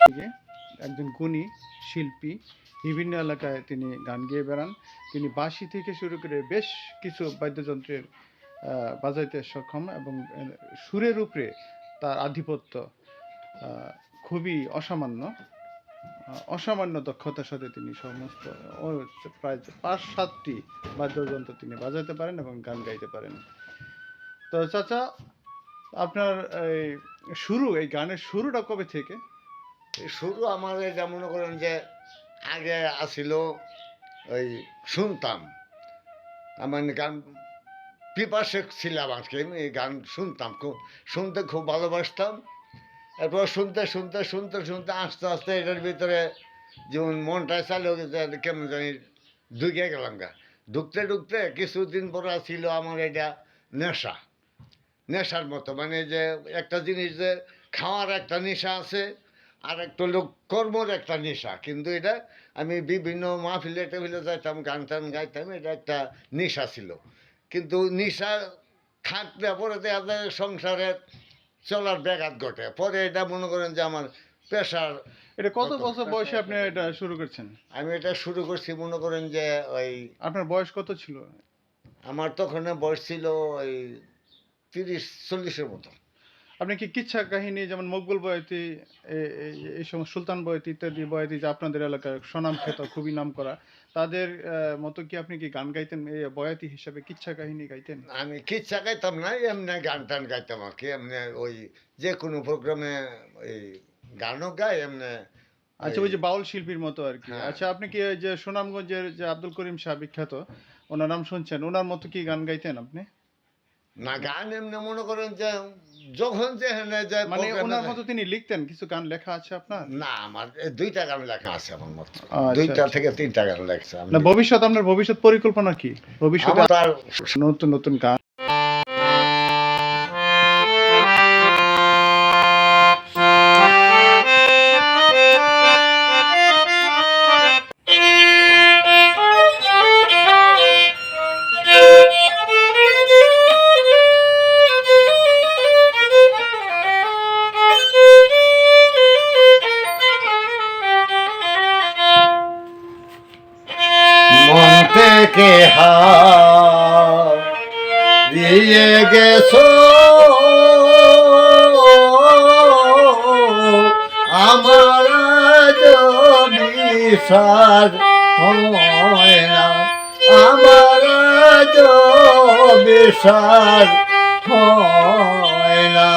থেকে একজন গুণী শিল্পী, বিভিন্ন এলাকায় তিনি গান গেয়ে বেড়ান। তিনি বাঁশি থেকে শুরু করে বেশ কিছু বাদ্যযন্ত্রের বাজাইতে সক্ষম এবং সুরের উপরে তার আধিপত্য খুবই অসামান্য দক্ষতার সাথে তিনি সমস্ত প্রায় ৫-৭টি বাদ্যযন্ত্র তিনি বাজাতে পারেন এবং গান গাইতে পারেন। তো চাচা, আপনার এই গানের শুরুটা কবে থেকে? শুরু আমার এটা মনে করেন যে আগে আসিল ওই শুনতাম, আমার গান পিপাসক ছিলাম আর কি। এই গান শুনতাম, শুনতে খুব ভালোবাসতাম। এরপর শুনতে শুনতে শুনতে শুনতে আস্তে আস্তে এটার ভিতরে যেমন মনটায় চালু গেছে, কেমন জানি ঢুকে গেলাম গা। ঢুকতে ঢুকতে কিছুদিন পরে ছিল আমার এটা নেশার মতো। মানে যে একটা জিনিস যে খাওয়ার একটা নেশা আছে, আর একটা লোক কর্মর একটা নেশা। কিন্তু এটা আমি বিভিন্ন মাহফিলে টেবিলে যাইতাম, গান টান গাইতাম, এটা একটা নেশা ছিল। কিন্তু নেশা থাকতে পরে দেখা যায় সংসারের চলার ব্যাঘাত ঘটে। পরে এটা মনে করেন যে আমার পেশার। এটা কত বছর বয়সে আপনি এটা শুরু করছেন? আমি এটা শুরু করছি মনে করেন যে ওই, আপনার বয়স কত ছিল? আমার তখন বয়স ছিল ওই 30-40-এর মতো। আপনি কি কিচ্ছা কাহিনী, যেমন মকবুল বয়াতি, এই সময় সুলতান বয়াতি ইত্যাদি বয়াতি যে আপনাদের এলাকার স্বনাম খ্যাত, খুবই নাম করা, তাদের মতো কি আপনি কি গান গাইতেন? বয়াতি হিসাবে কিচ্ছা কাহিনী গাইতেন? আমি কিচ্ছা গাইতাম না, এমনি গান টান গাইতাম আর কি। এমনি ওই যে কোনো প্রোগ্রামে ওই গানও গাই এমনি। আচ্ছা, ওই যে বাউল শিল্পীর মতো আর কি। হ্যাঁ। আচ্ছা, আপনি কি ওই যে সুনামগঞ্জের যে আব্দুল করিম শাহ বিখ্যাত, ওনার নাম শুনছেন? ওনার মতো কি গান গাইতেন আপনি? না, গান এমনি মনে করেন যে যখন যেখানে যায় মানে প্রোগ্রামে ওনার যাই। মতো তিনি লিখতেন? কিছু গান লেখা আছে আপনার? না, আমার 2টা গান লেখা আছে আমার মাত্র। আচ্ছা, 2টা আচ্ছা। থেকে 3টা গান লেখছে না, আপনার ভবিষ্যৎ পরিকল্পনা কি? ভবিষ্যতে আমার আর নতুন নতুন গান। মন থেকে হারিয়ে গেছো আমার বিশ্বাস হয় না, আমার বিশ্বাস হয় না।